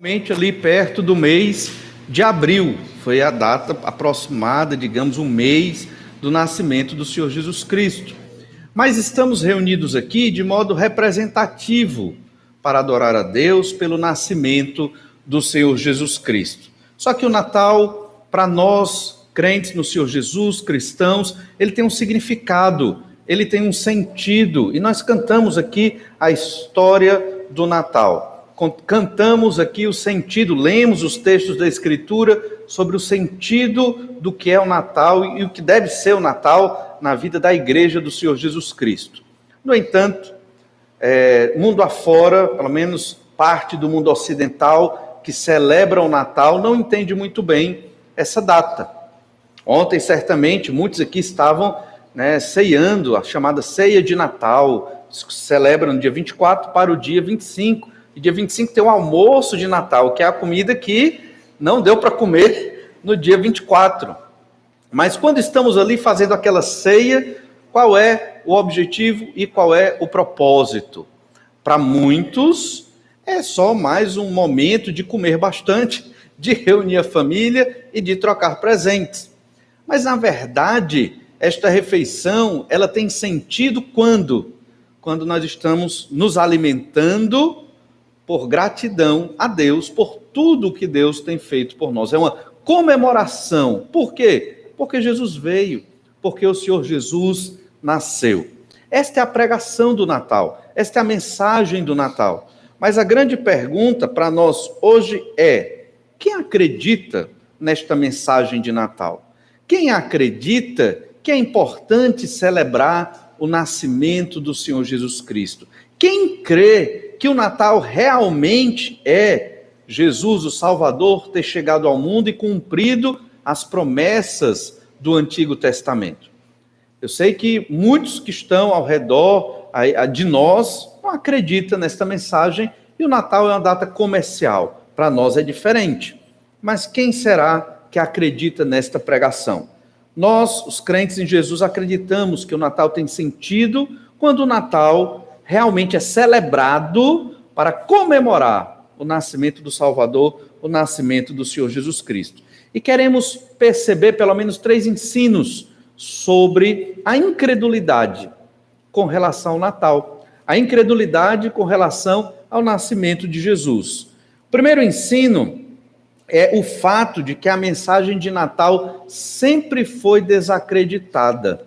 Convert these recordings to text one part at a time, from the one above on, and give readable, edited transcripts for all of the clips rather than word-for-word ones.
Ali perto do mês de abril, foi a data aproximada, digamos, um mês do nascimento do Senhor Jesus Cristo. Mas estamos reunidos aqui de modo representativo para adorar a Deus pelo nascimento do Senhor Jesus Cristo. Só que o Natal, para nós, crentes no Senhor Jesus, cristãos, ele tem um significado, ele tem um sentido, e nós cantamos aqui a história do Natal. Cantamos aqui o sentido, lemos os textos da Escritura sobre o sentido do que é o Natal e o que deve ser o Natal na vida da igreja do Senhor Jesus Cristo. No entanto, mundo afora, pelo menos parte do mundo ocidental que celebra o Natal, não entende muito bem essa data. Ontem, certamente, muitos aqui estavam ceando, a chamada ceia de Natal, celebram no dia 24 para o dia 25. E dia 25 tem um almoço de Natal, que é a comida que não deu para comer no dia 24. Mas quando estamos ali fazendo aquela ceia, qual é o objetivo e qual é o propósito? Para muitos, é só mais um momento de comer bastante, de reunir a família e de trocar presentes. Mas, na verdade, esta refeição, ela tem sentido quando? Quando nós estamos nos alimentando por gratidão a Deus, por tudo que Deus tem feito por nós. É uma comemoração. Por quê? Porque Jesus veio, porque o Senhor Jesus nasceu. Esta é a pregação do Natal, esta é a mensagem do Natal. Mas a grande pergunta para nós hoje é: quem acredita nesta mensagem de Natal? Quem acredita que é importante celebrar o nascimento do Senhor Jesus Cristo? Quem crê que o Natal realmente é Jesus, o Salvador, ter chegado ao mundo e cumprido as promessas do Antigo Testamento? Eu sei que muitos que estão ao redor de nós não acreditam nesta mensagem e o Natal é uma data comercial. Para nós é diferente. Mas quem será que acredita nesta pregação? Nós, os crentes em Jesus, acreditamos que o Natal tem sentido quando o Natal realmente é celebrado para comemorar o nascimento do Salvador, o nascimento do Senhor Jesus Cristo. E queremos perceber pelo menos 3 ensinos sobre a incredulidade com relação ao Natal, a incredulidade com relação ao nascimento de Jesus. O primeiro ensino é o fato de que a mensagem de Natal sempre foi desacreditada.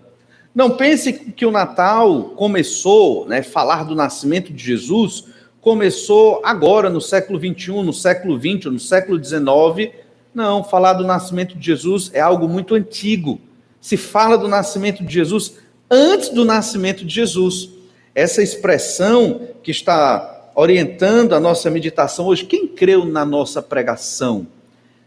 Não pense que o Natal começou, falar do nascimento de Jesus, começou agora no século XXI, no século XX, no século XIX. Não, falar do nascimento de Jesus é algo muito antigo. Se fala do nascimento de Jesus antes do nascimento de Jesus. Essa expressão que está orientando a nossa meditação hoje, quem creu na nossa pregação?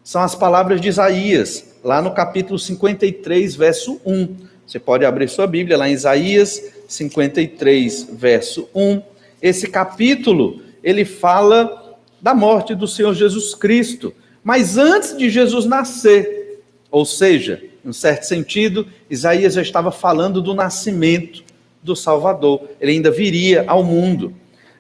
São as palavras de Isaías, lá no capítulo 53, verso 1. Você pode abrir sua Bíblia lá em Isaías 53, verso 1. Esse capítulo, ele fala da morte do Senhor Jesus Cristo, mas antes de Jesus nascer. Ou seja, em certo sentido, Isaías já estava falando do nascimento do Salvador. Ele ainda viria ao mundo.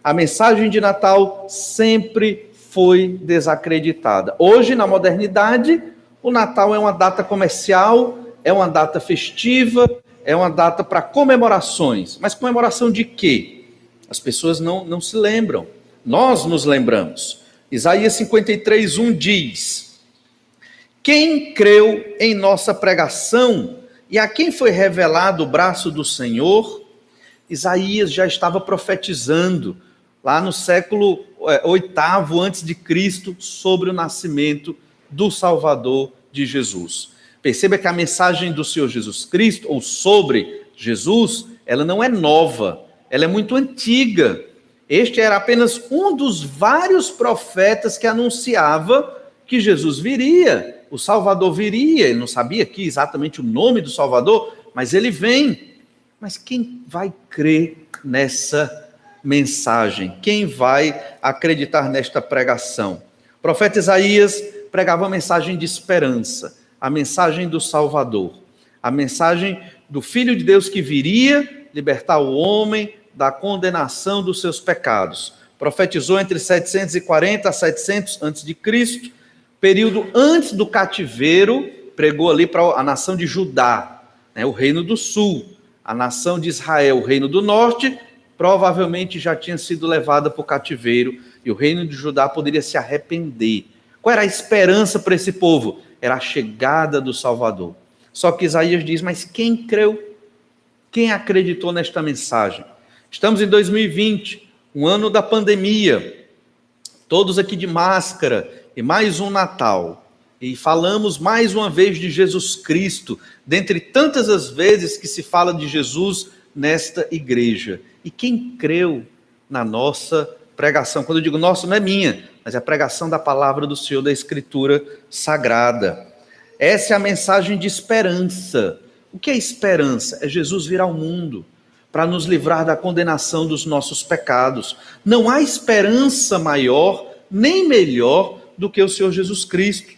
A mensagem de Natal sempre foi desacreditada. Hoje, na modernidade, o Natal é uma data comercial, é uma data festiva, é uma data para comemorações. Mas comemoração de quê? As pessoas não se lembram. Nós nos lembramos. Isaías 53, 1 diz: quem creu em nossa pregação e a quem foi revelado o braço do Senhor? Isaías já estava profetizando lá no século 8º antes de Cristo sobre o nascimento do Salvador de Jesus. Perceba que a mensagem do Senhor Jesus Cristo, ou sobre Jesus, ela não é nova, ela é muito antiga. Este era apenas um dos vários profetas que anunciava que Jesus viria, o Salvador viria. Ele não sabia aqui exatamente o nome do Salvador, mas ele vem. Mas quem vai crer nessa mensagem? Quem vai acreditar nesta pregação? O profeta Isaías pregava uma mensagem de esperança, a mensagem do Salvador, a mensagem do Filho de Deus que viria libertar o homem da condenação dos seus pecados. O profetizou entre 740 a 700 a.C., período antes do cativeiro, pregou ali para a nação de Judá, né, o reino do sul. A nação de Israel, o reino do norte, provavelmente já tinha sido levada para o cativeiro, e o reino de Judá poderia se arrepender. Qual era a esperança para esse povo? Era a chegada do Salvador. Só que Isaías diz, mas quem creu? Quem acreditou nesta mensagem? Estamos em 2020, um ano da pandemia, todos aqui de máscara, e mais um Natal. E falamos mais uma vez de Jesus Cristo, dentre tantas as vezes que se fala de Jesus nesta igreja. E quem creu na nossa pregação? Quando eu digo nossa, não é minha, mas é a pregação da palavra do Senhor, da Escritura Sagrada. Essa é a mensagem de esperança. O que é esperança? É Jesus vir ao mundo para nos livrar da condenação dos nossos pecados. Não há esperança maior, nem melhor do que o Senhor Jesus Cristo.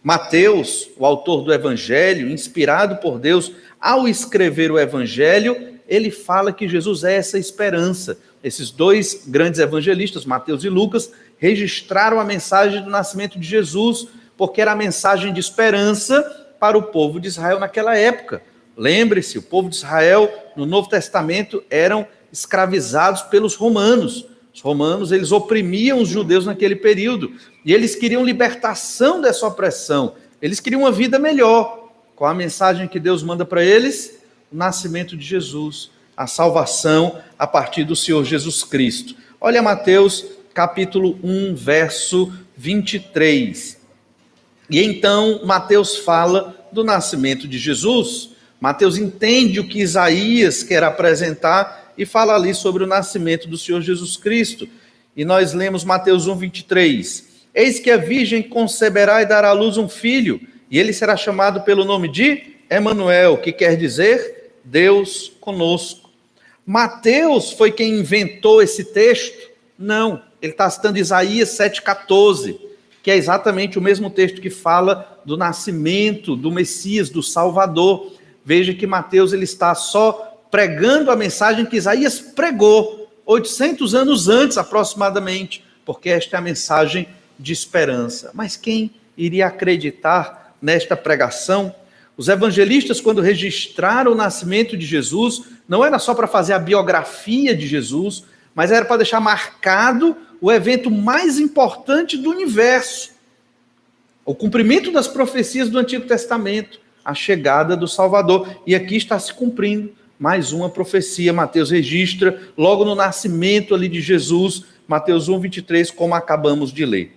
Mateus, o autor do Evangelho, inspirado por Deus ao escrever o Evangelho, ele fala que Jesus é essa esperança. Esses dois grandes evangelistas, Mateus e Lucas, registraram a mensagem do nascimento de Jesus, porque era a mensagem de esperança para o povo de Israel naquela época. Lembre-se, o povo de Israel, no Novo Testamento, eram escravizados pelos romanos. Os romanos, eles oprimiam os judeus naquele período, e eles queriam libertação dessa opressão, eles queriam uma vida melhor. Qual a mensagem que Deus manda para eles? O nascimento de Jesus, a salvação a partir do Senhor Jesus Cristo. Olha Mateus, capítulo 1, verso 23. E então Mateus fala do nascimento de Jesus. Mateus entende o que Isaías quer apresentar e fala ali sobre o nascimento do Senhor Jesus Cristo. E nós lemos Mateus 1, 23. Eis que a virgem conceberá e dará à luz um filho, e ele será chamado pelo nome de Emanuel, que quer dizer Deus conosco. Mateus foi quem inventou esse texto? Não, ele está citando Isaías 7,14, que é exatamente o mesmo texto que fala do nascimento do Messias, do Salvador. Veja que Mateus ele está só pregando a mensagem que Isaías pregou 800 anos antes, aproximadamente, porque esta é a mensagem de esperança. Mas quem iria acreditar nesta pregação? Os evangelistas, quando registraram o nascimento de Jesus, não era só para fazer a biografia de Jesus, mas era para deixar marcado o evento mais importante do universo, o cumprimento das profecias do Antigo Testamento, a chegada do Salvador. E aqui está se cumprindo mais uma profecia. Mateus registra logo no nascimento ali de Jesus, Mateus 1, 23, como acabamos de ler.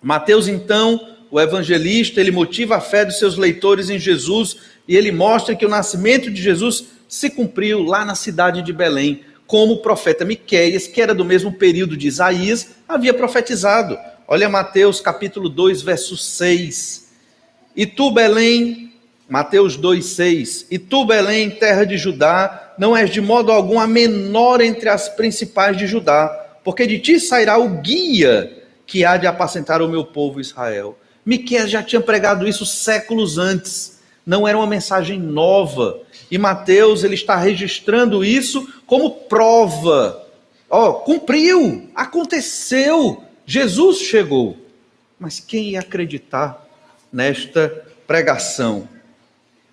Mateus, então, o evangelista, ele motiva a fé dos seus leitores em Jesus e ele mostra que o nascimento de Jesus se cumpriu lá na cidade de Belém, como o profeta Miqueias, que era do mesmo período de Isaías, havia profetizado. Olha Mateus capítulo 2, verso 6. E tu, Belém, Mateus 2, 6. E tu, Belém, terra de Judá, não és de modo algum a menor entre as principais de Judá, porque de ti sairá o guia que há de apacentar o meu povo Israel. Miqueias já tinha pregado isso séculos antes. Não era uma mensagem nova. E Mateus ele está registrando isso como prova. Cumpriu, aconteceu, Jesus chegou. Mas quem ia acreditar nesta pregação?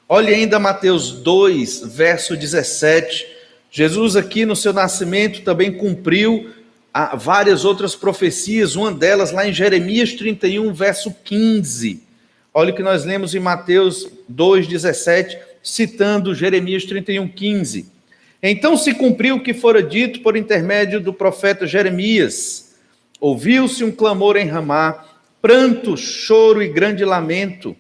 Olhe ainda Mateus 2, verso 17. Jesus aqui no seu nascimento também cumpriu várias outras profecias, uma delas lá em Jeremias 31, verso 15. Olha o que nós lemos em Mateus 2, 17, citando Jeremias 31, 15. Então se cumpriu o que fora dito por intermédio do profeta Jeremias. Ouviu-se um clamor em Ramá, pranto, choro e grande lamento.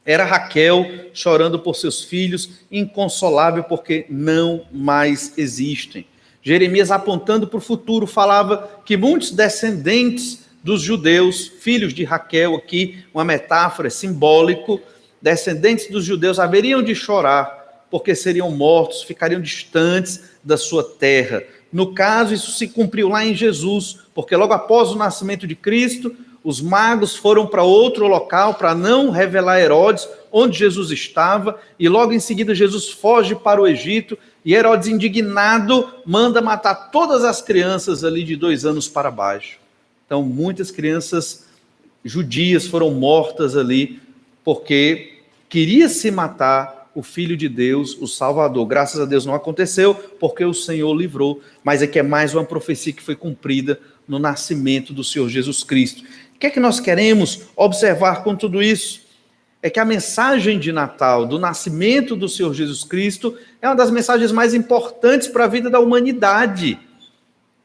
Era Raquel chorando por seus filhos, inconsolável porque não mais existem. Jeremias, apontando para o futuro, falava que muitos descendentes dos judeus, filhos de Raquel, aqui uma metáfora simbólico, descendentes dos judeus haveriam de chorar, porque seriam mortos, ficariam distantes da sua terra. No caso, isso se cumpriu lá em Jesus, porque logo após o nascimento de Cristo, os magos foram para outro local para não revelar a Herodes onde Jesus estava, e logo em seguida Jesus foge para o Egito, E Herodes, indignado, manda matar todas as crianças ali de 2 anos para baixo. Então, muitas crianças judias foram mortas ali, porque queria se matar o Filho de Deus, o Salvador. Graças a Deus não aconteceu, porque o Senhor livrou, mas é que é mais uma profecia que foi cumprida no nascimento do Senhor Jesus Cristo. O que é que nós queremos observar com tudo isso? É que a mensagem de Natal, do nascimento do Senhor Jesus Cristo, é uma das mensagens mais importantes para a vida da humanidade.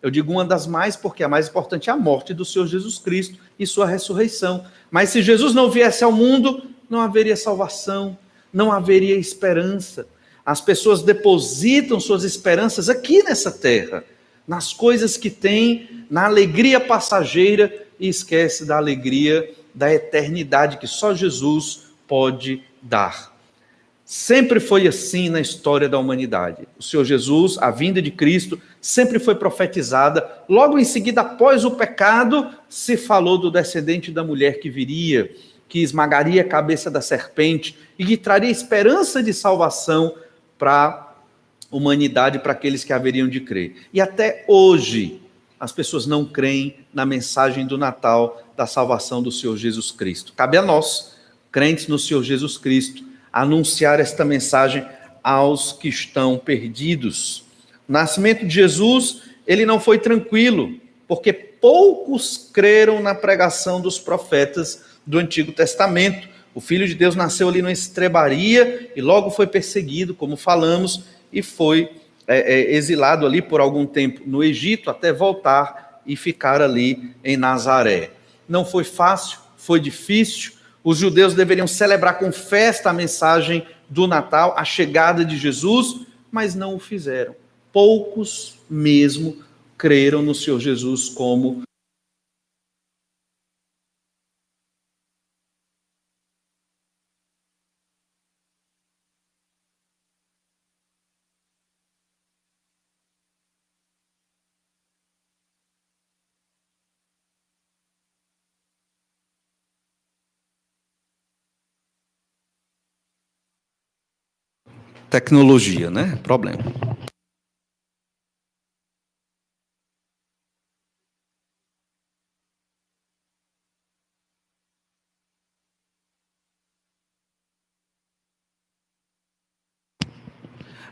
Eu digo uma das mais, porque a mais importante é a morte do Senhor Jesus Cristo e sua ressurreição. Mas se Jesus não viesse ao mundo, não haveria salvação, não haveria esperança. As pessoas depositam suas esperanças aqui nessa terra, nas coisas que têm, na alegria passageira, e esquece da alegria da eternidade que só Jesus pode dar. Sempre foi assim na história da humanidade. O Senhor Jesus, a vinda de Cristo, sempre foi profetizada. Logo em seguida, após o pecado, se falou do descendente da mulher que viria, que esmagaria a cabeça da serpente e que traria esperança de salvação para a humanidade, para aqueles que haveriam de crer. E até hoje, as pessoas não creem na mensagem do Natal, da salvação do Senhor Jesus Cristo. Cabe a nós, crentes no Senhor Jesus Cristo, anunciar esta mensagem aos que estão perdidos. O nascimento de Jesus, ele não foi tranquilo, porque poucos creram na pregação dos profetas do Antigo Testamento. O Filho de Deus nasceu ali numa estrebaria e logo foi perseguido, como falamos, e foi exilado ali por algum tempo no Egito, até voltar e ficar ali em Nazaré. Não foi fácil, foi difícil. Os judeus deveriam celebrar com festa a mensagem do Natal, a chegada de Jesus, mas não o fizeram. Poucos mesmo creram no Senhor Jesus como tecnologia, né? Problema.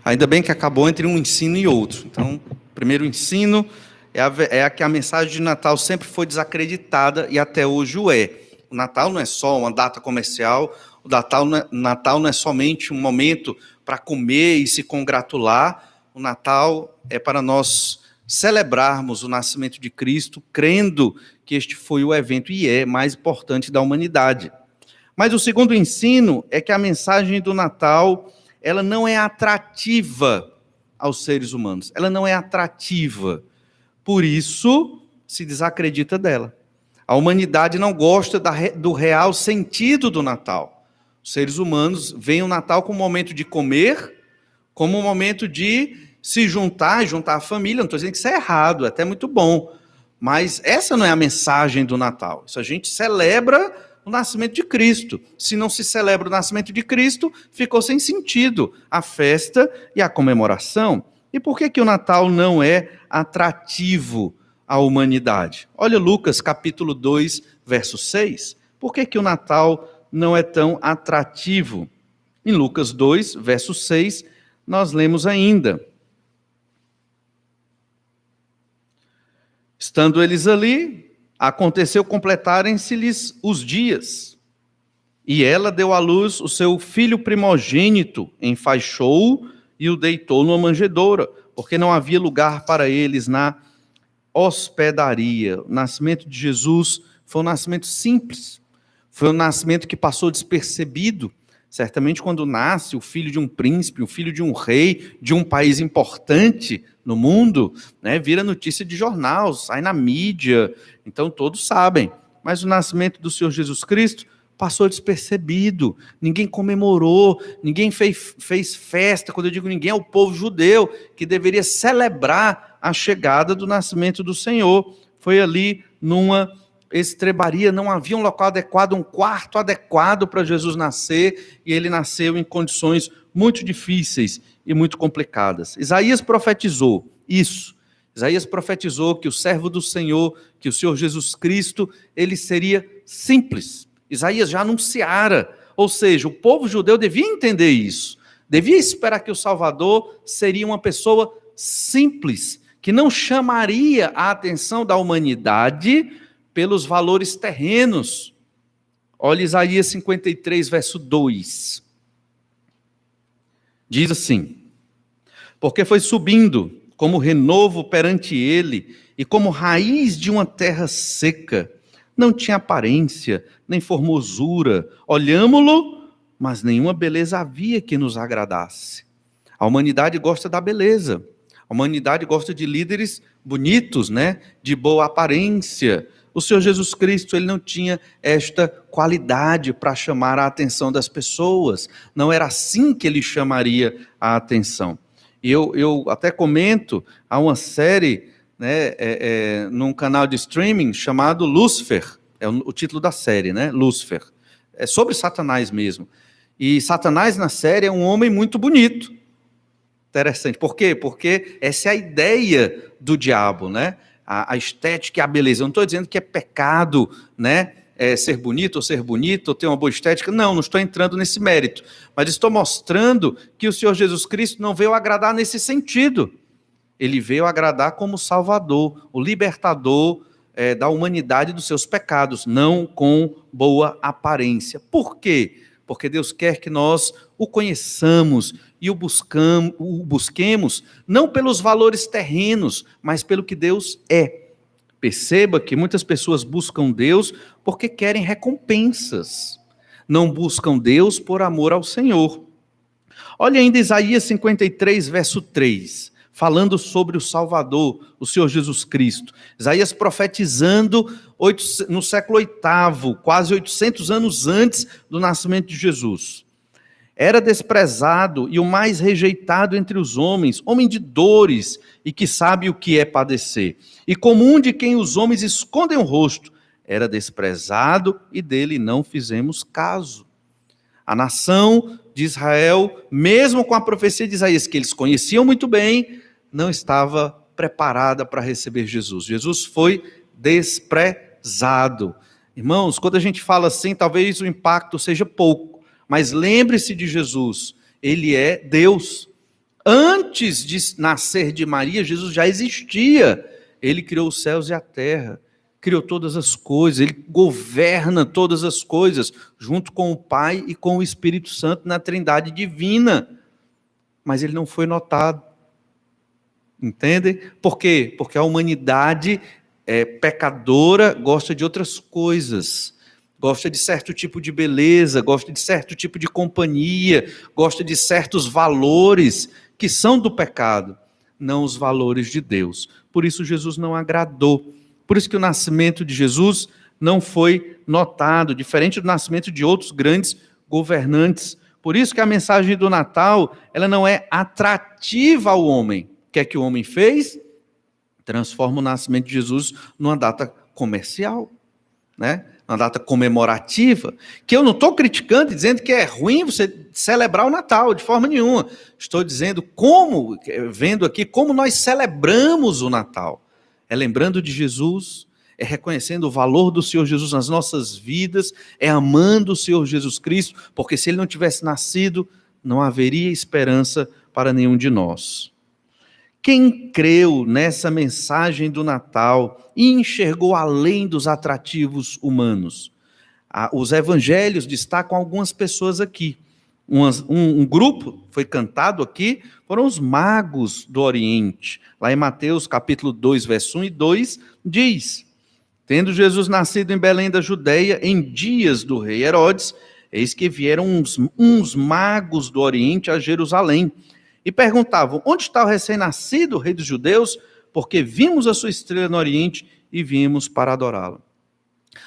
Ainda bem que acabou entre um ensino e outro. Então, o primeiro ensino é que a mensagem de Natal sempre foi desacreditada e até hoje o é. O Natal não é só uma data comercial, o Natal não é somente um momento para comer e se congratular. O Natal é para nós celebrarmos o nascimento de Cristo, crendo que este foi o evento e é mais importante da humanidade. Mas o segundo ensino é que a mensagem do Natal, ela não é atrativa aos seres humanos. Ela não é atrativa. Por isso, se desacredita dela. A humanidade não gosta do real sentido do Natal. Os seres humanos veem o Natal como um momento de comer, como um momento de se juntar a família. Não estou dizendo que isso é errado, é até muito bom. Mas essa não é a mensagem do Natal. Isso a gente celebra o nascimento de Cristo. Se não se celebra o nascimento de Cristo, ficou sem sentido a festa e a comemoração. E por que o Natal não é atrativo à humanidade? Olha Lucas capítulo 2, verso 6. Por que o Natal não é tão atrativo? Em Lucas 2, verso 6, nós lemos ainda: estando eles ali, aconteceu completarem-se-lhes os dias, e ela deu à luz o seu filho primogênito, enfaixou-o e o deitou numa manjedoura, porque não havia lugar para eles na hospedaria. O nascimento de Jesus foi um nascimento simples, foi um nascimento que passou despercebido. Certamente quando nasce o filho de um príncipe, o filho de um rei, de um país importante no mundo, né, vira notícia de jornal, sai na mídia, então todos sabem. Mas o nascimento do Senhor Jesus Cristo passou despercebido, ninguém comemorou, ninguém fez festa. Quando eu digo ninguém, é o povo judeu, que deveria celebrar a chegada do nascimento do Senhor. Foi ali numa estrebaria, não havia um local adequado, um quarto adequado para Jesus nascer, e ele nasceu em condições muito difíceis. e muito complicadas. Isaías profetizou isso. Isaías profetizou que o servo do Senhor, que o Senhor Jesus Cristo, ele seria simples. Isaías já anunciara, ou seja, o povo judeu devia entender isso. Devia esperar que o Salvador seria uma pessoa simples, que não chamaria a atenção da humanidade pelos valores terrenos. Olha Isaías 53, verso 2. Diz assim: porque foi subindo como renovo perante ele, e como raiz de uma terra seca, não tinha aparência, nem formosura, olhámo-lo, mas nenhuma beleza havia que nos agradasse. A humanidade gosta da beleza, a humanidade gosta de líderes bonitos, né? De boa aparência. O Senhor Jesus Cristo, ele não tinha esta qualidade para chamar a atenção das pessoas, não era assim que ele chamaria a atenção. E eu até comento, há uma série, né, num canal de streaming chamado Lúcifer, é o título da série, né, Lúcifer, é sobre Satanás mesmo, e Satanás na série é um homem muito bonito, interessante, por quê? Porque essa é a ideia do diabo, né, a estética e a beleza. Eu não estou dizendo que é pecado, né, ser bonito ou ter uma boa estética. Não estou entrando nesse mérito. Mas estou mostrando que o Senhor Jesus Cristo não veio agradar nesse sentido. Ele veio agradar como Salvador, o libertador da humanidade dos seus pecados, não com boa aparência. Por quê? Porque Deus quer que nós o conheçamos e o busquemos não pelos valores terrenos, mas pelo que Deus é. Perceba que muitas pessoas buscam Deus porque querem recompensas. Não buscam Deus por amor ao Senhor. Olha ainda Isaías 53, verso 3, falando sobre o Salvador, o Senhor Jesus Cristo. Isaías profetizando no século VIII, quase 800 anos antes do nascimento de Jesus. Era desprezado e o mais rejeitado entre os homens, homem de dores e que sabe o que é padecer. E como um de quem os homens escondem o rosto, era desprezado e dele não fizemos caso. A nação de Israel, mesmo com a profecia de Isaías, que eles conheciam muito bem, não estava preparada para receber Jesus. Jesus foi desprezado. Irmãos, quando a gente fala assim, talvez o impacto seja pouco. Mas lembre-se de Jesus, ele é Deus. Antes de nascer de Maria, Jesus já existia. Ele criou os céus e a terra, criou todas as coisas, ele governa todas as coisas, junto com o Pai e com o Espírito Santo na Trindade divina. Mas ele não foi notado. Entendem? Por quê? Porque a humanidade pecadora gosta de outras coisas. Gosta de certo tipo de beleza, gosta de certo tipo de companhia, gosta de certos valores que são do pecado, não os valores de Deus. Por isso Jesus não agradou. Por isso que o nascimento de Jesus não foi notado, diferente do nascimento de outros grandes governantes. Por isso que a mensagem do Natal, ela não é atrativa ao homem. O que é que o homem fez? Transforma o nascimento de Jesus numa data comercial, né? Uma data comemorativa, que eu não estou criticando e dizendo que é ruim você celebrar o Natal, de forma nenhuma. Estou dizendo vendo aqui como nós celebramos o Natal. É lembrando de Jesus, é reconhecendo o valor do Senhor Jesus nas nossas vidas, é amando o Senhor Jesus Cristo, porque se ele não tivesse nascido, não haveria esperança para nenhum de nós. Quem creu nessa mensagem do Natal e enxergou além dos atrativos humanos? Os evangelhos destacam algumas pessoas aqui. Um grupo foi cantado aqui, foram os magos do Oriente. Lá em Mateus capítulo 2, verso 1 e 2, diz: tendo Jesus nascido em Belém da Judeia, em dias do rei Herodes, eis que vieram uns magos do Oriente a Jerusalém, e perguntavam: onde está o recém-nascido, rei dos judeus? Porque vimos a sua estrela no Oriente e vimos para adorá-la.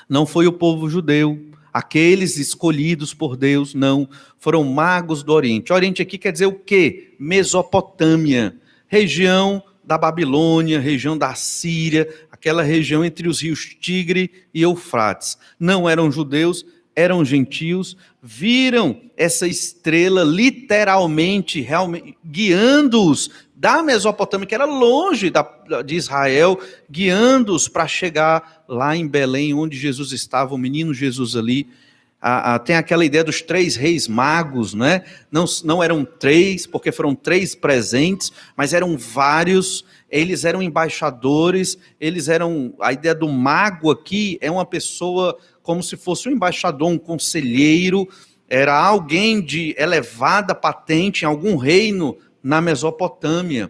Não foi o povo judeu, aqueles escolhidos por Deus, não. Foram magos do Oriente. Oriente aqui quer dizer o quê? Mesopotâmia, região da Babilônia, região da Síria, aquela região entre os rios Tigre e Eufrates. Não eram judeus, eram gentios, viram essa estrela literalmente, realmente, guiando-os da Mesopotâmia, que era longe de Israel, guiando-os para chegar lá em Belém, onde Jesus estava, o menino Jesus ali. Tem aquela ideia dos 3 reis magos, né? Não eram 3, porque foram 3 presentes, mas eram vários. Eles eram embaixadores, a ideia do mago aqui é uma pessoa como se fosse um embaixador, um conselheiro, era alguém de elevada patente em algum reino na Mesopotâmia.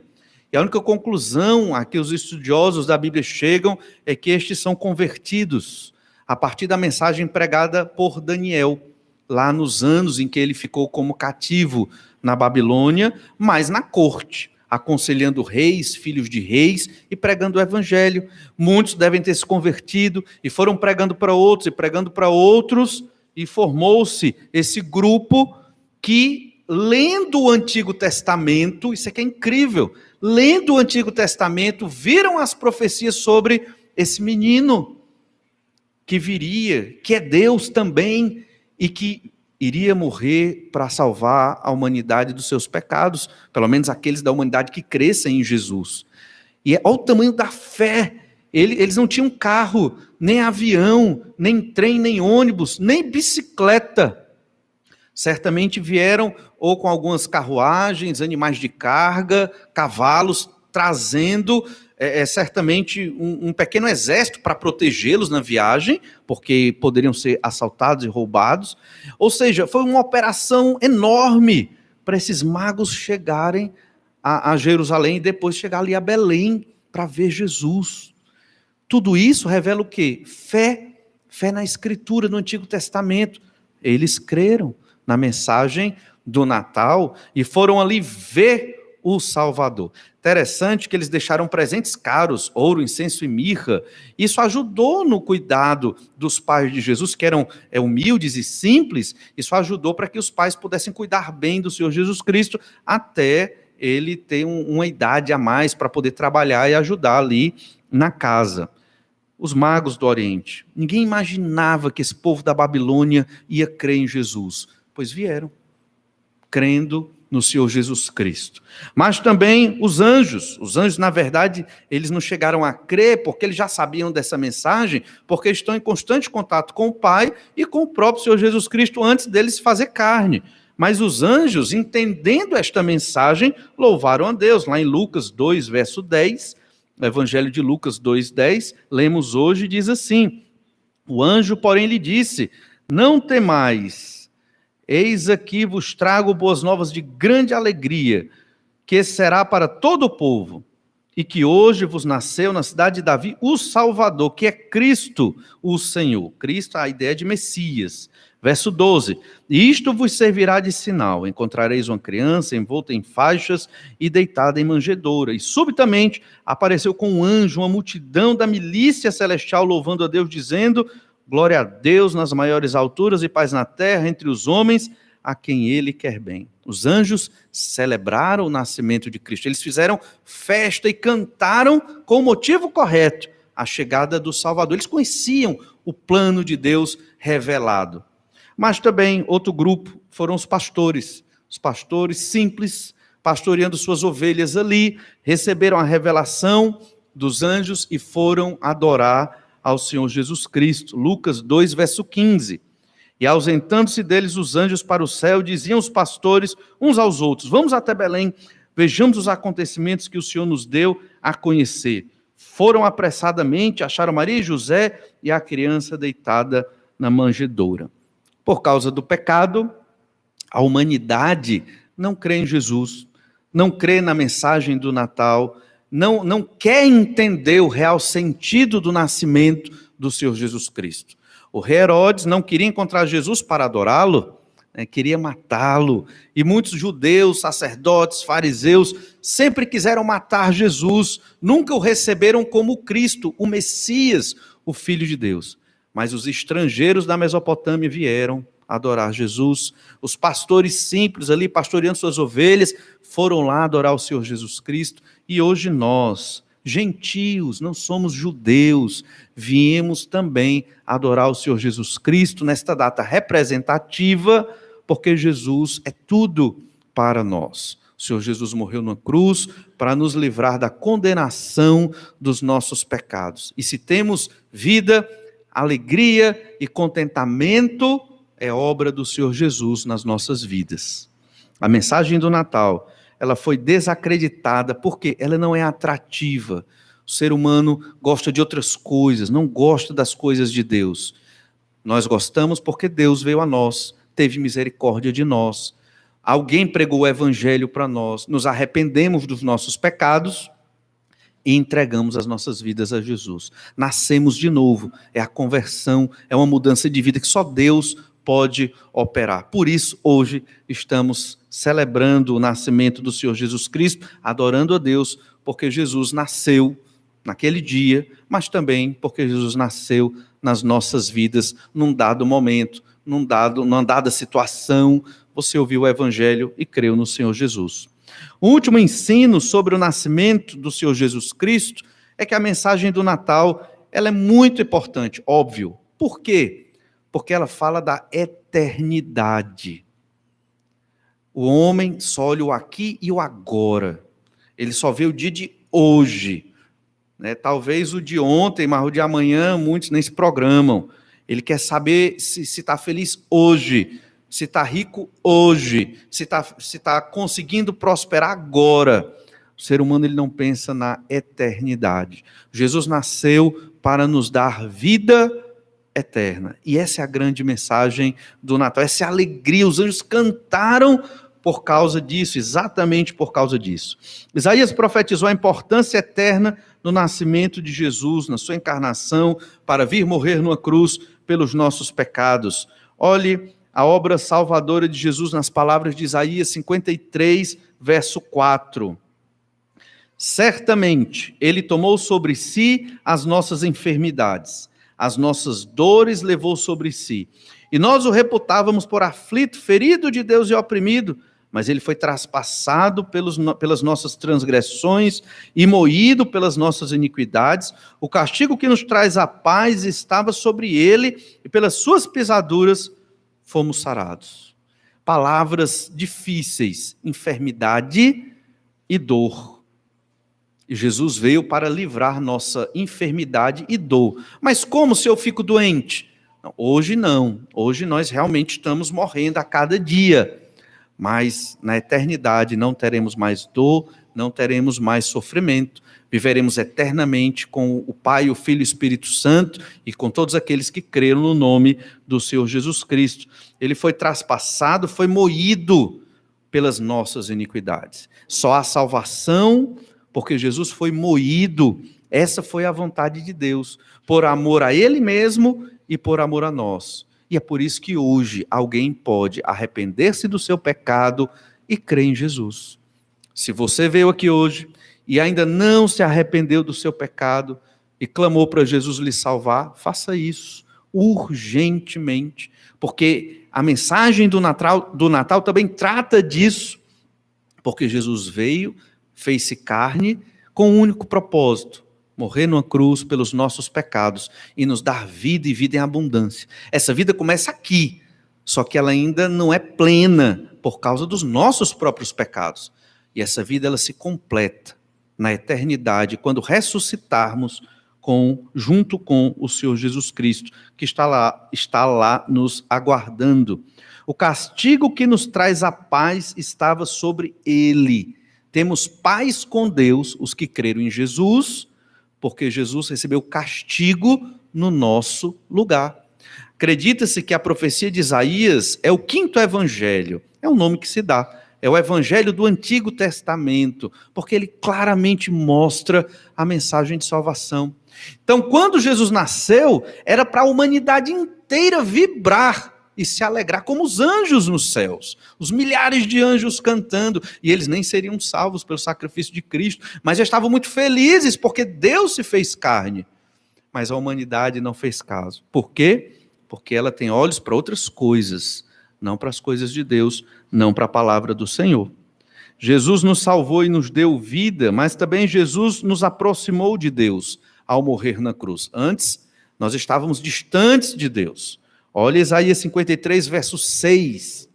E a única conclusão a que os estudiosos da Bíblia chegam é que estes são convertidos a partir da mensagem pregada por Daniel, lá nos anos em que ele ficou como cativo na Babilônia, mas na corte, aconselhando reis, filhos de reis e pregando o evangelho. Muitos devem ter se convertido e foram pregando para outros e pregando para outros, e formou-se esse grupo que, lendo o Antigo Testamento, isso aqui é incrível, lendo o Antigo Testamento, viram as profecias sobre esse menino que viria, que é Deus também, e que iria morrer para salvar a humanidade dos seus pecados, pelo menos aqueles da humanidade que crescem em Jesus. E olha o tamanho da fé. Eles não tinham carro, nem avião, nem trem, nem ônibus, nem bicicleta. Certamente vieram ou com algumas carruagens, animais de carga, cavalos, trazendo certamente um pequeno exército para protegê-los na viagem, porque poderiam ser assaltados e roubados. Ou seja, foi uma operação enorme para esses magos chegarem a Jerusalém e depois chegar ali a Belém para ver Jesus. Tudo isso revela o quê? Fé na Escritura, no Antigo Testamento. Eles creram na mensagem do Natal e foram ali ver o Salvador. Interessante que eles deixaram presentes caros, ouro, incenso e mirra. Isso ajudou no cuidado dos pais de Jesus, que eram humildes e simples. Isso ajudou para que os pais pudessem cuidar bem do Senhor Jesus Cristo, até ele ter uma idade a mais para poder trabalhar e ajudar ali na casa. Os magos do Oriente, ninguém imaginava que esse povo da Babilônia ia crer em Jesus, pois vieram, crendo no Senhor Jesus Cristo. Mas também os anjos, na verdade, eles não chegaram a crer, porque eles já sabiam dessa mensagem, porque estão em constante contato com o Pai e com o próprio Senhor Jesus Cristo antes deles fazer carne. Mas os anjos, entendendo esta mensagem, louvaram a Deus. Lá em Lucas 2, verso 10, o Evangelho de Lucas 2:10, lemos hoje, diz assim: o anjo, porém, lhe disse: não temais, eis aqui vos trago boas novas de grande alegria, que será para todo o povo, e que hoje vos nasceu na cidade de Davi o Salvador, que é Cristo o Senhor. Cristo, a ideia de Messias. Verso 12: e isto vos servirá de sinal, encontrareis uma criança envolta em faixas e deitada em manjedoura. E subitamente apareceu com um anjo uma multidão da milícia celestial, louvando a Deus, dizendo: glória a Deus nas maiores alturas e paz na terra entre os homens a quem ele quer bem. Os anjos celebraram o nascimento de Cristo. Eles fizeram festa e cantaram com o motivo correto a chegada do Salvador. Eles conheciam o plano de Deus revelado. Mas também outro grupo foram os pastores simples, pastoreando suas ovelhas ali, receberam a revelação dos anjos e foram adorar ao Senhor Jesus Cristo. Lucas 2, verso 15. E ausentando-se deles os anjos para o céu, diziam os pastores uns aos outros: vamos até Belém, vejamos os acontecimentos que o Senhor nos deu a conhecer. Foram apressadamente, acharam Maria e José e a criança deitada na manjedoura. Por causa do pecado, a humanidade não crê em Jesus, não crê na mensagem do Natal, não quer entender o real sentido do nascimento do Senhor Jesus Cristo. O rei Herodes não queria encontrar Jesus para adorá-lo, queria matá-lo. E muitos judeus, sacerdotes, fariseus, sempre quiseram matar Jesus, nunca o receberam como Cristo, o Messias, o Filho de Deus. Mas os estrangeiros da Mesopotâmia vieram adorar Jesus. Os pastores simples ali, pastoreando suas ovelhas, foram lá adorar o Senhor Jesus Cristo. E hoje nós, gentios, não somos judeus. Viemos também adorar o Senhor Jesus Cristo nesta data representativa, porque Jesus é tudo para nós. O Senhor Jesus morreu na cruz para nos livrar da condenação dos nossos pecados. E se temos vida, alegria e contentamento, é obra do Senhor Jesus nas nossas vidas. A mensagem do Natal, ela foi desacreditada porque ela não é atrativa. O ser humano gosta de outras coisas, não gosta das coisas de Deus. Nós gostamos porque Deus veio a nós, teve misericórdia de nós. Alguém pregou o evangelho para nós, nos arrependemos dos nossos pecados e entregamos as nossas vidas a Jesus. Nascemos de novo, é a conversão, é uma mudança de vida que só Deus pode operar. Por isso, hoje, estamos celebrando o nascimento do Senhor Jesus Cristo, adorando a Deus, porque Jesus nasceu naquele dia, mas também porque Jesus nasceu nas nossas vidas, num dado momento, numa dada situação. Você ouviu o evangelho e creu no Senhor Jesus. O último ensino sobre o nascimento do Senhor Jesus Cristo é que a mensagem do Natal, ela é muito importante, óbvio. Por quê? Porque ela fala da eternidade. O homem só olha o aqui e o agora. Ele só vê o dia de hoje. Talvez o de ontem, mas o de amanhã, muitos nem se programam. Ele quer saber se está feliz hoje, se está rico hoje, se está conseguindo prosperar agora. O ser humano ele não pensa na eternidade. Jesus nasceu para nos dar vida eterna. E essa é a grande mensagem do Natal, essa é a alegria. Os anjos cantaram por causa disso, exatamente por causa disso. Isaías profetizou a importância eterna no nascimento de Jesus, na sua encarnação, para vir morrer numa cruz pelos nossos pecados. Olhe a obra salvadora de Jesus nas palavras de Isaías 53, verso 4. Certamente, ele tomou sobre si as nossas enfermidades, as nossas dores levou sobre si. E nós o reputávamos por aflito, ferido de Deus e oprimido, mas ele foi traspassado pelas nossas transgressões e moído pelas nossas iniquidades. O castigo que nos traz a paz estava sobre ele, e pelas suas pisaduras fomos sarados. Palavras difíceis, enfermidade e dor. E Jesus veio para livrar nossa enfermidade e dor. Mas como se eu fico doente? Hoje não. Hoje nós realmente estamos morrendo a cada dia. Mas na eternidade não teremos mais dor, não teremos mais sofrimento. Viveremos eternamente com o Pai, o Filho e o Espírito Santo e com todos aqueles que creram no nome do Senhor Jesus Cristo. Ele foi traspassado, foi moído pelas nossas iniquidades. Só há salvação porque Jesus foi moído. Essa foi a vontade de Deus, por amor a Ele mesmo e por amor a nós. E é por isso que hoje alguém pode arrepender-se do seu pecado e crer em Jesus. Se você veio aqui hoje e ainda não se arrependeu do seu pecado e clamou para Jesus lhe salvar, faça isso urgentemente, porque a mensagem do Natal também trata disso, porque Jesus veio, fez-se carne com um único propósito: morrer numa cruz pelos nossos pecados e nos dar vida e vida em abundância. Essa vida começa aqui, só que ela ainda não é plena por causa dos nossos próprios pecados. E essa vida ela se completa na eternidade, quando ressuscitarmos junto com o Senhor Jesus Cristo, que está lá nos aguardando. O castigo que nos traz a paz estava sobre ele. Temos paz com Deus, os que creram em Jesus, porque Jesus recebeu castigo no nosso lugar. Acredita-se que a profecia de Isaías é o 5º evangelho, é o nome que se dá. É o evangelho do Antigo Testamento, porque ele claramente mostra a mensagem de salvação. Então, quando Jesus nasceu, era para a humanidade inteira vibrar e se alegrar como os anjos nos céus. Os milhares de anjos cantando, e eles nem seriam salvos pelo sacrifício de Cristo, mas já estavam muito felizes porque Deus se fez carne. Mas a humanidade não fez caso. Por quê? Porque ela tem olhos para outras coisas, não para as coisas de Deus, não para a palavra do Senhor. Jesus nos salvou e nos deu vida, mas também Jesus nos aproximou de Deus ao morrer na cruz. Antes, nós estávamos distantes de Deus. Olha Isaías 53, verso 6.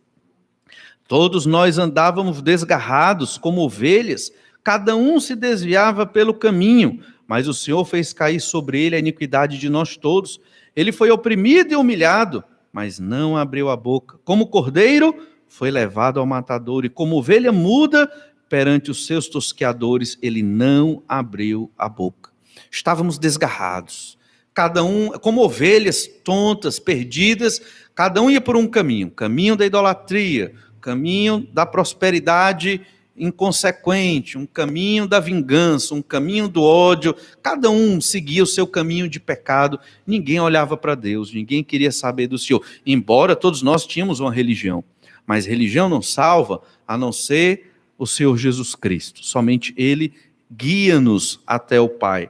Todos nós andávamos desgarrados como ovelhas, cada um se desviava pelo caminho, mas o Senhor fez cair sobre ele a iniquidade de nós todos. Ele foi oprimido e humilhado, mas não abriu a boca. Como cordeiro, foi levado ao matador, e como ovelha muda perante os seus tosqueadores, ele não abriu a boca. Estávamos desgarrados, cada um, como ovelhas tontas, perdidas, cada um ia por um caminho da idolatria, caminho da prosperidade inconsequente, um caminho da vingança, um caminho do ódio, cada um seguia o seu caminho de pecado, ninguém olhava para Deus, ninguém queria saber do Senhor, embora todos nós tínhamos uma religião, mas religião não salva, a não ser o Senhor Jesus Cristo, somente Ele guia-nos até o Pai.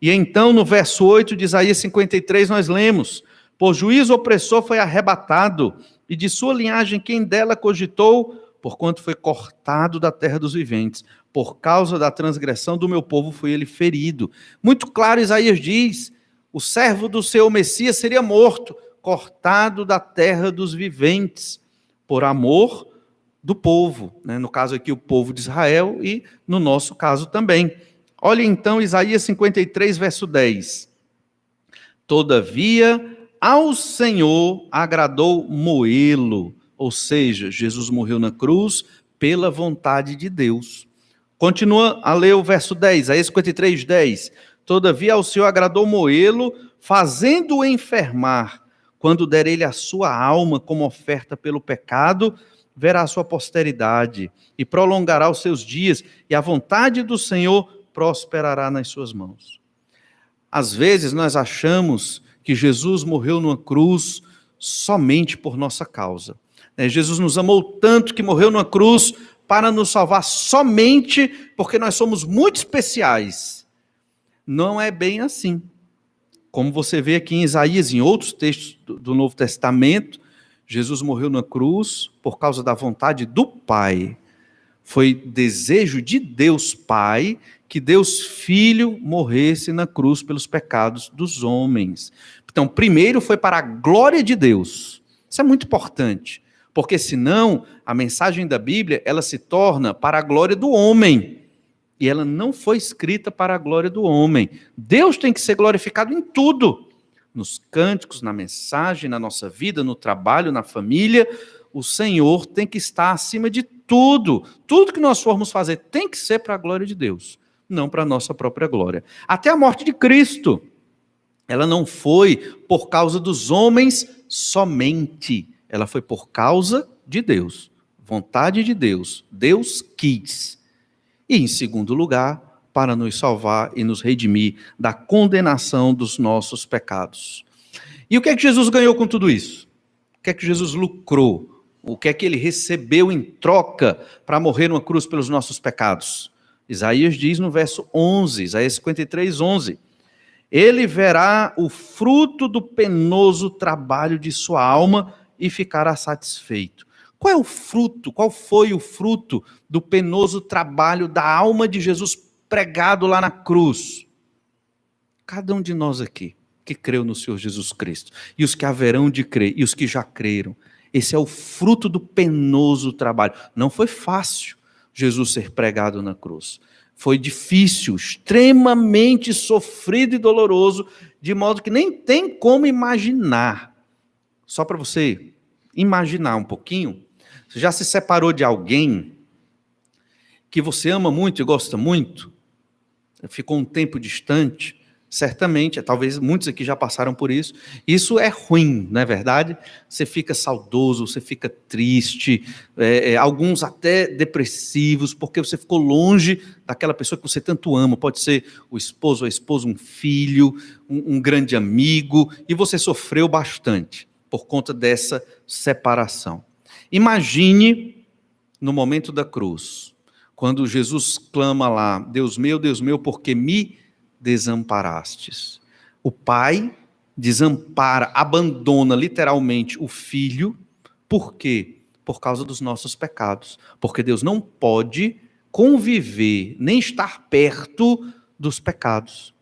E então no verso 8 de Isaías 53 nós lemos, por juízo opressor foi arrebatado, e de sua linhagem quem dela cogitou, porquanto foi cortado da terra dos viventes, por causa da transgressão do meu povo foi ele ferido. Muito claro Isaías diz, o servo do seu Messias seria morto, cortado da terra dos viventes, por amor do povo, né? No caso aqui o povo de Israel e no nosso caso também. Olha então Isaías 53, verso 10. Todavia, ao Senhor agradou moê-lo, ou seja, Jesus morreu na cruz pela vontade de Deus. Continua a ler o verso 10, Isaías 53, 10. Todavia ao Senhor agradou moê-lo, fazendo-o enfermar. Quando der ele a sua alma como oferta pelo pecado, verá a sua posteridade e prolongará os seus dias, e a vontade do Senhor prosperará nas suas mãos. Às vezes nós achamos que Jesus morreu numa cruz somente por nossa causa. Jesus nos amou tanto que morreu numa cruz para nos salvar somente porque nós somos muito especiais. Não é bem assim. Como você vê aqui em Isaías, em outros textos do Novo Testamento, Jesus morreu na cruz por causa da vontade do Pai. Foi desejo de Deus Pai que Deus Filho morresse na cruz pelos pecados dos homens. Então, primeiro foi para a glória de Deus. Isso é muito importante, porque senão a mensagem da Bíblia, ela se torna para a glória do homem. E ela não foi escrita para a glória do homem. Deus tem que ser glorificado em tudo. Nos cânticos, na mensagem, na nossa vida, no trabalho, na família. O Senhor tem que estar acima de tudo. Tudo que nós formos fazer tem que ser para a glória de Deus, não para a nossa própria glória. Até a morte de Cristo, ela não foi por causa dos homens somente. Ela foi por causa de Deus. Vontade de Deus. Deus quis. E, em segundo lugar, para nos salvar e nos redimir da condenação dos nossos pecados. E o que é que Jesus ganhou com tudo isso? O que é que Jesus lucrou? O que é que ele recebeu em troca para morrer numa cruz pelos nossos pecados? Isaías diz no verso 11, Isaías 53, 11. Ele verá o fruto do penoso trabalho de sua alma e ficará satisfeito. Qual é o fruto? Qual foi o fruto do penoso trabalho da alma de Jesus pregado lá na cruz? Cada um de nós aqui que creu no Senhor Jesus Cristo, e os que haverão de crer, e os que já creram. Esse é o fruto do penoso trabalho. Não foi fácil Jesus ser pregado na cruz. Foi difícil, extremamente sofrido e doloroso, de modo que nem tem como imaginar. Só para você imaginar um pouquinho, você já se separou de alguém que você ama muito e gosta muito? Ficou um tempo distante? Certamente, talvez muitos aqui já passaram por isso. Isso é ruim, não é verdade? Você fica saudoso, você fica triste, alguns até depressivos, porque você ficou longe daquela pessoa que você tanto ama. Pode ser o esposo, a esposa, um filho, um grande amigo, e você sofreu bastante por conta dessa separação. Imagine no momento da cruz, quando Jesus clama lá, Deus meu, por que me desamparastes? O pai desampara, abandona literalmente o filho. Por quê? por causa dos nossos pecados, porque Deus não pode conviver, nem estar perto dos pecados.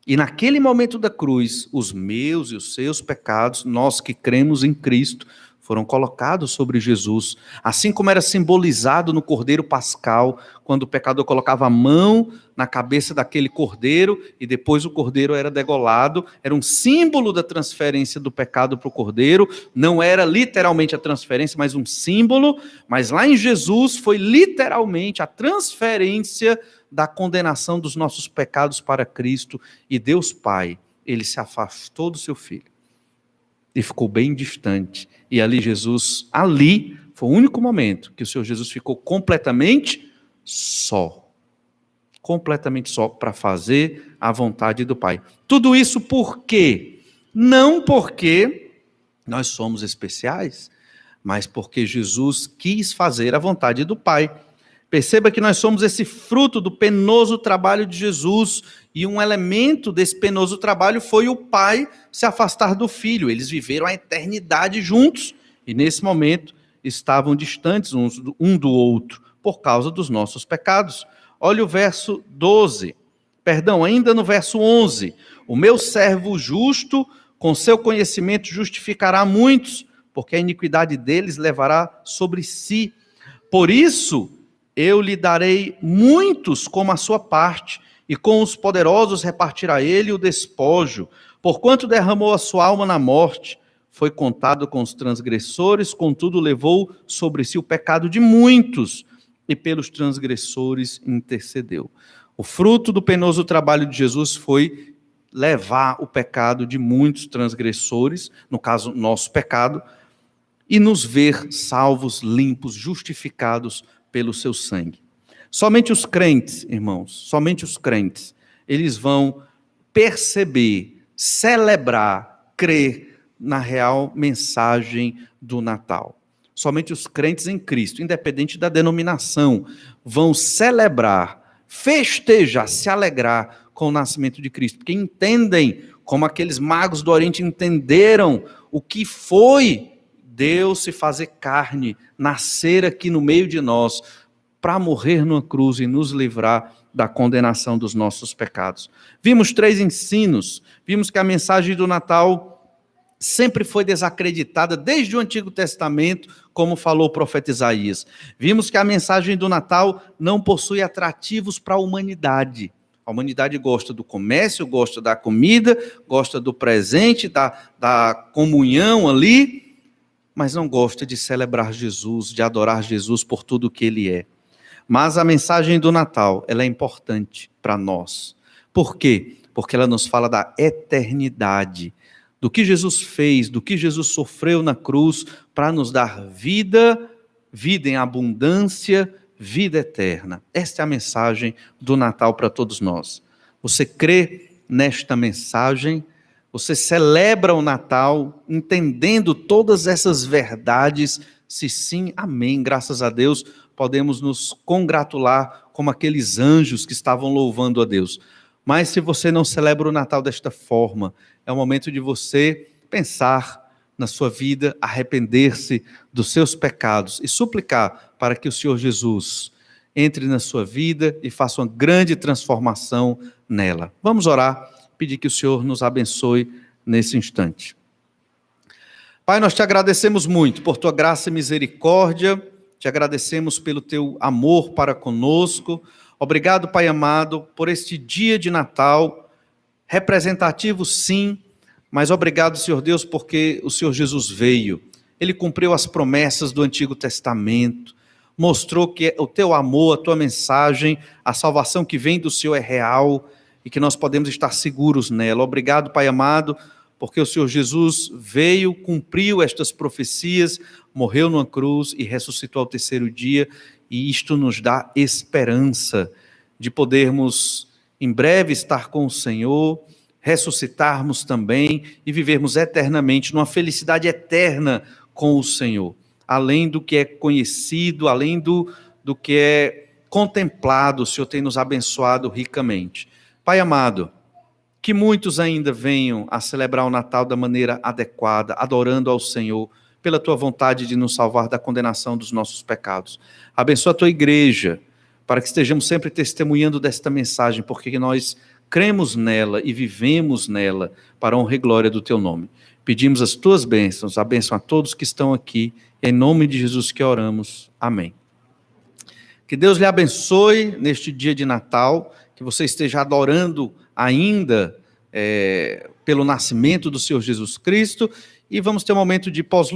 E naquele momento da cruz, os meus e os seus pecados, nós que cremos em Cristo, foram colocados sobre Jesus. Assim como era simbolizado no Cordeiro Pascal, quando o pecador colocava a mão na cabeça daquele cordeiro e depois o cordeiro era degolado, era um símbolo da transferência do pecado para o cordeiro. Não era literalmente a transferência, mas um símbolo. Mas lá em Jesus foi literalmente a transferência da condenação dos nossos pecados para Cristo. E Deus Pai, ele se afastou do seu Filho e ficou bem distante. E ali foi o único momento que o Senhor Jesus ficou completamente só para fazer a vontade do Pai. Tudo isso por quê? Não porque nós somos especiais, mas porque Jesus quis fazer a vontade do Pai. Perceba que nós somos esse fruto do penoso trabalho de Jesus, e um elemento desse penoso trabalho foi o Pai se afastar do Filho. Eles viveram a eternidade juntos, e nesse momento estavam distantes um do outro, por causa dos nossos pecados. Olha o verso 12, ainda no verso 11. O meu servo justo, com seu conhecimento justificará muitos, porque a iniquidade deles levará sobre si. Por isso, eu lhe darei muitos como a sua parte, e com os poderosos repartirá ele o despojo. Porquanto derramou a sua alma na morte, foi contado com os transgressores, contudo levou sobre si o pecado de muitos, e pelos transgressores intercedeu. O fruto do penoso trabalho de Jesus foi levar o pecado de muitos transgressores, no caso, nosso pecado, e nos ver salvos, limpos, justificados pelo seu sangue. Somente os crentes, irmãos, somente os crentes, eles vão perceber, celebrar, crer na real mensagem do Natal. Somente os crentes em Cristo, independente da denominação, vão celebrar, festejar, se alegrar com o nascimento de Cristo, porque entendem, como aqueles magos do Oriente entenderam o que foi Deus se fazer carne, nascer aqui no meio de nós, para morrer numa cruz e nos livrar da condenação dos nossos pecados. Vimos 3 ensinos. Vimos que a mensagem do Natal sempre foi desacreditada desde o Antigo Testamento, como falou o profeta Isaías. Vimos que a mensagem do Natal não possui atrativos para a humanidade. A humanidade gosta do comércio, gosta da comida, gosta do presente, da comunhão ali, mas não gosta de celebrar Jesus, de adorar Jesus por tudo o que ele é. Mas a mensagem do Natal, ela é importante para nós. Por quê? Porque ela nos fala da eternidade, do que Jesus fez, do que Jesus sofreu na cruz para nos dar vida, vida em abundância, vida eterna. Esta é a mensagem do Natal para todos nós. Você crê nesta mensagem? Você celebra o Natal entendendo todas essas verdades? Se sim, amém, graças a Deus, podemos nos congratular como aqueles anjos que estavam louvando a Deus. Mas se você não celebra o Natal desta forma, é o momento de você pensar na sua vida, arrepender-se dos seus pecados e suplicar para que o Senhor Jesus entre na sua vida e faça uma grande transformação nela. Vamos orar, pedir que o Senhor nos abençoe nesse instante. Pai, nós te agradecemos muito por tua graça e misericórdia, te agradecemos pelo teu amor para conosco. Obrigado, Pai amado, por este dia de Natal, representativo sim, mas obrigado, Senhor Deus, porque o Senhor Jesus veio. Ele cumpriu as promessas do Antigo Testamento, mostrou que o teu amor, a tua mensagem, a salvação que vem do Senhor é real e que nós podemos estar seguros nela. Obrigado, Pai amado, porque o Senhor Jesus veio, cumpriu estas profecias, morreu numa cruz e ressuscitou ao terceiro dia, e isto nos dá esperança de podermos em breve estar com o Senhor, ressuscitarmos também e vivermos eternamente numa felicidade eterna com o Senhor, além do que é conhecido, além do que é contemplado. O Senhor tem nos abençoado ricamente. Pai amado, que muitos ainda venham a celebrar o Natal da maneira adequada, adorando ao Senhor, pela tua vontade de nos salvar da condenação dos nossos pecados. Abençoa a tua igreja, para que estejamos sempre testemunhando desta mensagem, porque nós cremos nela e vivemos nela para a honra e glória do teu nome. Pedimos as tuas bênçãos, a bênção a todos que estão aqui, em nome de Jesus que oramos. Amém. Que Deus lhe abençoe neste dia de Natal, que você esteja adorando ainda pelo nascimento do Senhor Jesus Cristo, e vamos ter um momento de pós